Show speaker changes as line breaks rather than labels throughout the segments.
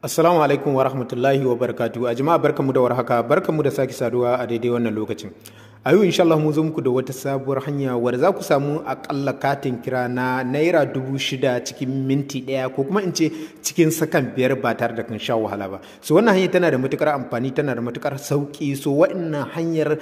Assalamu alaikum wa rahmatullahi wa barakatuhu. A jama'a barkanmu da warhaka, barkanmu da sake saduwa a daidai wannan lokacin. A yau insha Allah mun zo muku da wata sabuwar hanya wadda za ku samu akalla katin kira na naira 6,000 cikin minti ɗaya ko kuma in ce cikin sakan 5 ba tare da kan sha wahala ba. So wannan hanya tana da matukar amfani, tana da matukar sauki. So wannan hanyar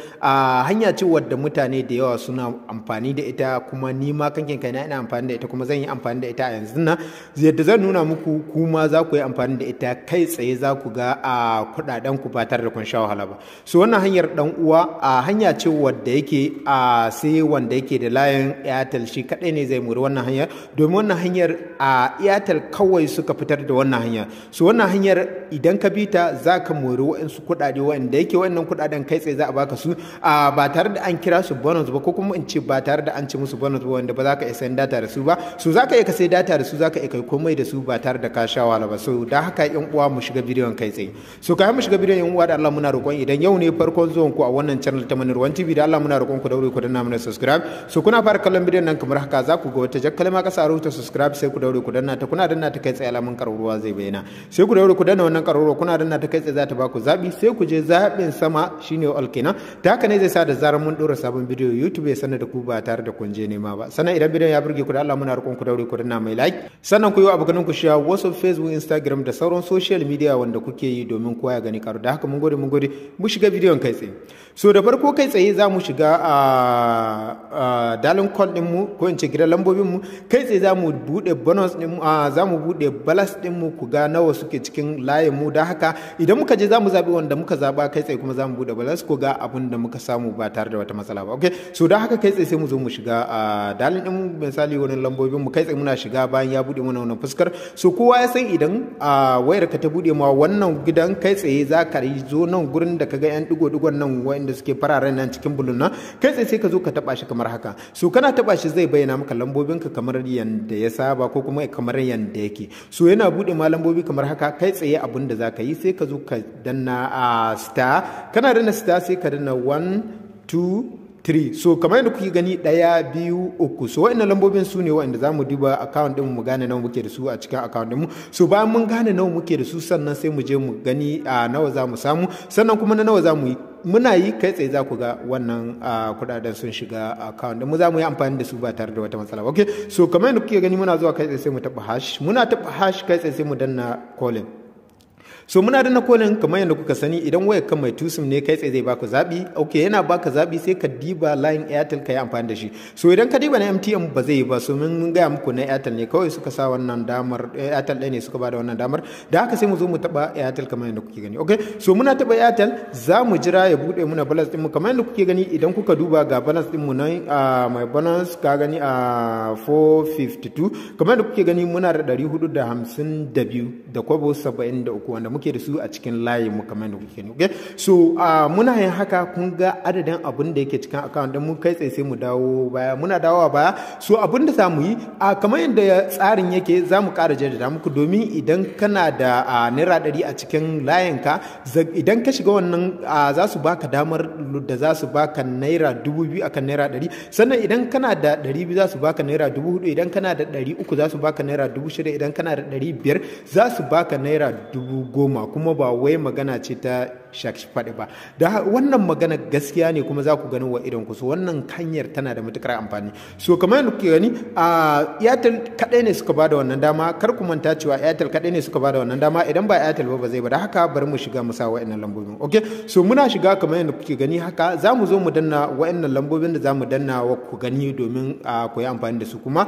hanya ce wadda mutane da yawa suna amfani da ita, kuma ni ma kankin kaina ina amfani da ita, kuma zan yi amfani da ita a yanzu nan. Yadda zan nuna muku kuma za ku yi amfani da ita kai tsaye, za ku ga kuɗaɗen ku ba tare da kun sha wahala ba. So wannan hanyar dan uwa hanya ce wadda yake sai wanda yake da layin Airtel shi kadai ne zai muri wannan hanyar, domin wannan hanyar Airtel kawai suka fitar da wannan hanyar. So wannan hanyar idan ka bi ta za ka muri waɗansu kuɗaɗe wanda yake wannan kuɗaɗen kai tsaye za a baka su ba tare da an kira su bonus ba, ko kuma in ce ba tare da an ce musu bonus ba, wanda ba za ka iya sayan data da su ba. So za ka iya ka sai data da su, za ka iya kai komai da su ba tare da ka sha wahala ba. So da haka yan uwa mu shiga bidiyon kai tsaye. So kayan mu shiga bidiyon yan uwa da Allah muna roƙon, idan yau ne farkon zuwan ku a wannan channel ta Manirwan TV, da Allah muna roƙon ku daure ku danna mana subscribe. So kuna fara kallon bidiyon nan kamar haka, za ku ga wata jakkalma kasa rubuta subscribe, sai ku daure ku danna ta. Kuna danna ta kai tsaye alamun ƙararrawa zai bayyana, sai ku daure ku danna wannan ƙararrawa. Kuna danna ta kai tsaye za ta ba ku zabi, sai ku je zaɓin sama shine all kenan. Ta haka ne zai sa da zarar mun ɗora sabon bidiyo YouTube ya sanar da ku ba tare da kun je nema ba. Sannan idan bidiyon ya burge ku, da Allah muna roƙon ku daure ku danna mai like, sannan ku yi abokanan ku share WhatsApp, Facebook, Instagram da sauran social media wanda kuke yi domin kowa ya gani karu. Da haka mun gode mu shiga bidiyon kai tsaye. So da farko kai tsaye za mu shiga dalin call din mu, ko in ce gidan lambobin mu. Kai tsaye za mu bude bonus din mu, za mu bude balance din mu ku ga nawa suke cikin layin mu. Da haka idan muka je za mu zabi wanda muka zaba kai tsaye, kuma za mu bude balance ku ga abin da muka samu ba tare da wata matsala ba. Okay, so da haka kai tsaye sai mu zo mu shiga dalin din mu. Misali wannan lambobin mu kai tsaye muna shiga bayan ya bude mana wannan fuskar. So kowa ya san idan wayar ka ta bude ma wannan gidan kai tsaye za ka yi zo nan gurin da kaga yan digo-digon nan wanda suke fararen nan cikin bulun nan, kai tsaye sai ka zo ka taba shi kamar haka. So kana taba shi zai bayyana maka lambobinka kamar yanda ya saba, ko kuma kamar yanda yake. So yana bude ma lambobi kamar haka. Kai tsaye abin da za ka yi sai ka zo ka danna star. Kana danna star sai ka danna 1 2 3. So kamar yadda kuke gani 1 2 3. So wa'annan lambobin su ne wa'anda zamu duba account din mu gane nawa muke da su a cikin account din mu. So bayan mun gane nawa muke da su, sannan sai mu je mu gani nawa zamu samu, sannan kuma na nawa zamu yi. Muna yi kai tsaye za ku ga wannan kudaden sun shiga account din mu, za mu yi amfani da su ba tare da wata matsala. Okay, so kamar yadda kuke gani muna zuwa kai tsaye sai mu taba hash. Muna taba hash kai tsaye sai mu danna calling. So muna danna kolin kamar yadda kuka sani, idan wayar kan mai tusum ne kai tsaye zai baku zabi. Okay, yana baka zabi sai ka diba line Airtel ka yi amfani da shi. So idan ka diba na MTN ba zai yi ba, so mun gaya muku na Airtel ne kawai suka sa wannan damar, Airtel ɗaya ne suka bada wannan damar. Da haka sai mu zo mu taba Airtel kamar yadda kuke gani. Okay, so muna taba Airtel, za mu jira ya bude muna balance din mu kamar yadda kuke gani. Idan kuka duba ga balance din mu nan mai balance ka gani 452, kamar yadda kuke gani muna da 452 da kwabo 73 wanda muke da su a cikin layin mu kamar yadda kuke gani. Okay, so muna yin haka, kun ga adadin abin da yake cikin account din mu. Kai tsaye sai mu dawo baya. Muna dawowa baya, so abin da zamu yi kamar yadda tsarin yake, za mu ƙara jaddada muku, domin idan kana da naira 100 a cikin layin ka, idan ka shiga wannan za su baka damar da za su baka naira 2,000 akan naira 100. Sannan idan kana da 200 za su baka naira 4,000. Idan kana da 300 za su baka naira 6,000. Idan kana da 500 za su baka naira 10,000. Kuma ba wai magana ce ta shakshi faɗi ba, da wannan magana gaskiya ne, kuma za ku gani wa idon ku. So wannan hanyar tana da matukar amfani. So kamar yadda kuke gani Airtel kadai ne suka bada wannan dama. Kar ku manta cewa Airtel kadai ne suka bada wannan dama, idan ba Airtel ba zai ba. Da haka bari mu shiga mu sa wa'annan lambobin. Okay, so muna shiga kamar yadda kuke gani haka, za mu zo mu danna wa'annan lambobin da za mu danna wa ku gani domin ku yi amfani da su kuma.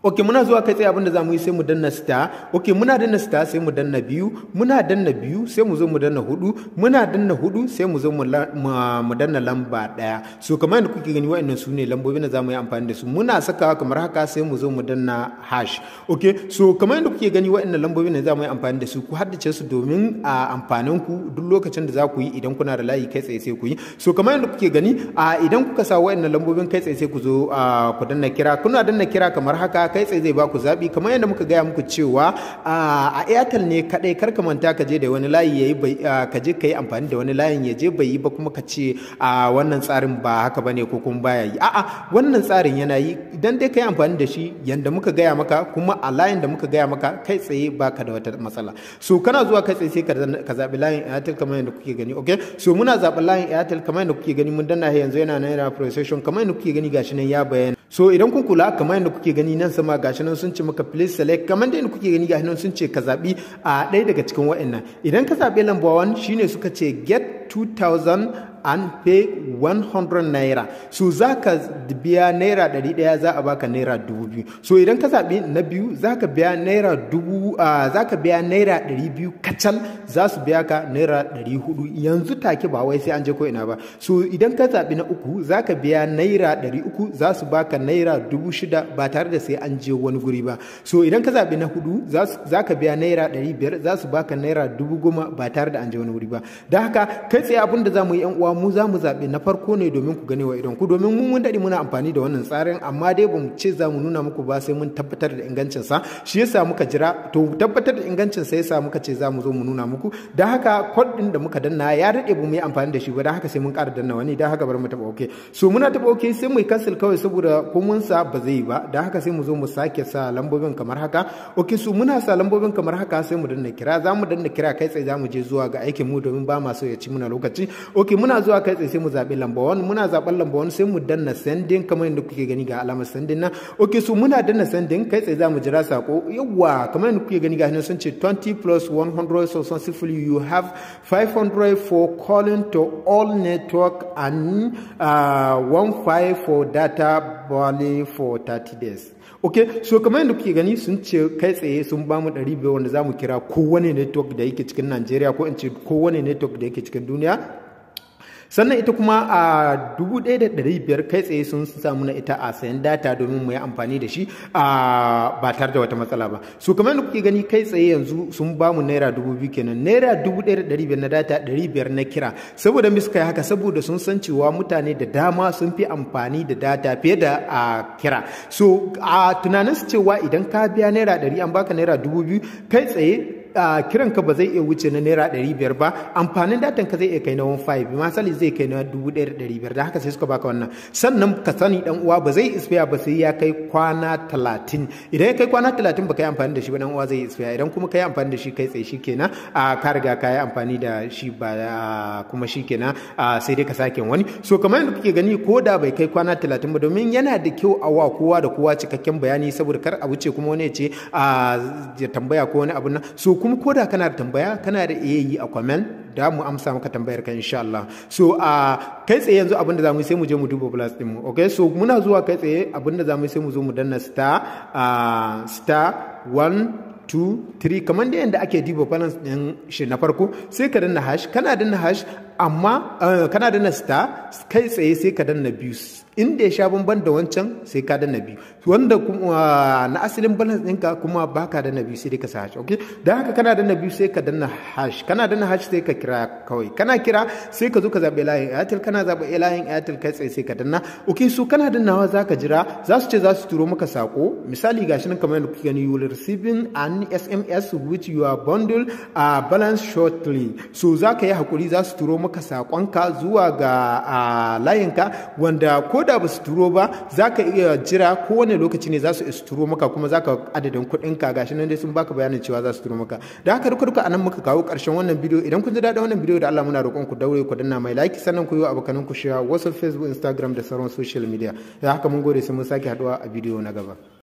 Okay, muna zuwa kai tsaye abin da za mu yi sai mu danna star. Okay, muna danna star sai mu danna 2, muna danna 2 sai mu zo mu danna 4, muna danna 4 sai mu zo mu danna lamba 1. So kamar yadda kuke gani wa'annan su ne lambobin da za mu yi amfani da su. Muna sakawa kamar haka sai mu zo mu danna hash. Okay, so kamar yadda kuke gani wa'annan lambobin da za mu yi amfani da su, ku haddace su domin amfanin ku duk lokacin da za ku yi. Idan kuna da layi kai tsaye sai ku yi. So kamar yadda kuke gani idan kuka sa wa'annan lambobin kai tsaye sai ku zo ku danna kira. Kuna danna kira kamar haka, kai tsaye zai baku zabi kamar yadda muka gaya muku cewa a Airtel ne kadai kar ka manta ka je da wani layi yayi ka je kai amfani da wani layin ya je bai yi ba kuma ka ce wannan tsarin ba haka bane ko kuma baya yi. A'a, wannan tsarin yana yi idan dai kai amfani da shi yanda muka gaya maka kuma a layin da muka gaya maka kai tsaye baka da wata matsala. So kana zuwa kai tsaye sai ka zabi layin Airtel kamar yadda kuke gani. Okay, so muna zaɓa layin Airtel kamar yadda kuke gani mun danna yanzu yana naira processing kamar yadda kuke gani gashi nan ya bayyana. So idan kun kula kamar yadda kuke gani nan sama gashi nan sun ce maka please select, kamar yadda kuke gani gashi nan sun ce ka zabi a ɗaya daga cikin wa'annan. Idan ka zabi lamba 1 shine suka ce get 2000 and pay 100 naira. So zaka biya naira 100 za a baka naira 2000. So idan ka zabi na biyu zaka biya naira 1000 zaka biya naira 200 kacal za su biya ka naira 400 yanzu take ba wai sai an je ko ina ba. So idan ka zabi na uku zaka biya naira 300 za su baka naira 6000 ba tare da sai an je wani guri ba. So idan ka zabi na hudu zaka biya naira 500 za su baka naira 10,000 ba tare da an je wani guri ba. Da haka kai tsaye abin da zamu yi yan uwa mu za mu zaɓi na farko ne domin ku gane wa idon ku, domin mun daɗe muna amfani da wannan tsarin amma dai bamu ce za mu nuna muku ba sai mun tabbatar da ingancinsa. Shi yasa muka jira to tabbatar da ingancinsa yasa muka ce za mu zo mu nuna muku. Da haka code ɗin da muka danna ya daɗe ba mu yi amfani da shi ba, da haka sai mun ƙara danna wani. Da haka bari mu taɓa okay. So muna taɓa okay sai mu yi cancel kawai saboda komunsa ba zai yi ba. Da haka sai mu zo mu sake sa lambobin kamar haka. Okay, so muna sa lambobin kamar haka sai mu danna kira. Za mu danna kira kai tsaye za mu je zuwa ga aikin mu domin ba ma so ya ci muna lokaci. Okay, muna zuwa kai tsaye sai mu zaɓi lamba 1. Muna zaɓen lamba 1 sai mu danna sending kamar yadda kuke gani ga alamar sending nan. Okay, so muna danna sending kai tsaye za mu jira sako. Yawwa kamar yadda kuke gani ga nan sun ce 20 plus 100 so successfully you have 500 for calling to all network and 15 for data only for 30 days. Okay, so kamar yadda kuke gani sun ce kai tsaye sun ba mu 500 wanda za mu kira kowane network da yake cikin Najeriya ko in ce kowane network da yake cikin duniya. Sannan ita kuma a 1,500 kai tsaye sun samu na ita a sayan data domin mu yi amfani da shi ba tare da wata matsala ba. So kamar yadda kuke gani kai tsaye yanzu sun ba mu naira 2,000 kenan, naira 1,500 na data, 500 na kira. Saboda me suka yi haka? Saboda sun san cewa mutane da dama sun fi amfani da data fiye da kira. So a tunanin su cewa idan ka biya naira 100 an baka naira 2,000 kai tsaye kiranka ba zai iya wuce na naira 500 ba, amfanin datan ka zai iya kai na 15 misali zai kai na 1,500. da haka sai suka baka wannan. Sannan ka sani dan uwa ba zai expire ba sai ya kai kwana 30. idan ya kai kwana 30 baka yi amfani da shi ba dan uwa zai expire. idan kuma ka yi amfani da shi kai tsaye shikenan ka riga ka yi amfani da shi ba kuma shikenan sai dai ka sake wani. So kamar yadda kuke gani ko da bai kai kwana 30 ba, domin yana da kyau a wa kowa da kowa cikakken bayani saboda kar a wuce kuma wani ya ce ya tambaya ko wani abu nan. So kuma ko da kana da tambaya kana da iya yi a comment da mu amsa maka tambayar ka insha Allah. So kai tsaye yanzu abinda zamu yi sai mu je mu duba plus din mu. Okay, so muna zuwa kai tsaye abinda zamu yi sai mu zo mu danna star 1 2 3 kamar da yanda ake diba balance din shi na farko sai ka danna hash. Kana danna hash amma kana danna star kai tsaye sai ka danna biyu. Inda ya sha bamban da wancan sai ka danna biyu, wanda kuma na asalin balance ɗinka kuma baka danna biyu sai dai ka sa hash. Okay, da haka kana danna biyu sai ka danna hash. Kana danna hash sai ka kira kawai. Kana kira sai ka zo ka zaɓi layin Airtel. Kana zaɓi layin Airtel kai tsaye sai ka danna. Okay, so kana dannawa za ka jira, za su ce za su turo maka sako. Misali gashi nan kamar yadda kuke gani, you will receiving an SMS with your bundle balance shortly. So za ka yi hakuri, za su turo maka sakonka zuwa ga layinka, wanda ko da ba su turo ba za ka iya jira kowane lokaci ne za su turo maka, kuma za ka adadin kuɗinka gashi nan dai sun baka bayanin cewa za su turo maka. Da haka duka anan muka kawo ƙarshen wannan bidiyo. Idan kun ji daɗin wannan bidiyo da Allah muna roƙon ku daure ku danna mai like, sannan ku yi wa abokanan ku share WhatsApp, Facebook, Instagram da sauran social media. Da haka mun gode sai mun sake haɗuwa a bidiyo na gaba.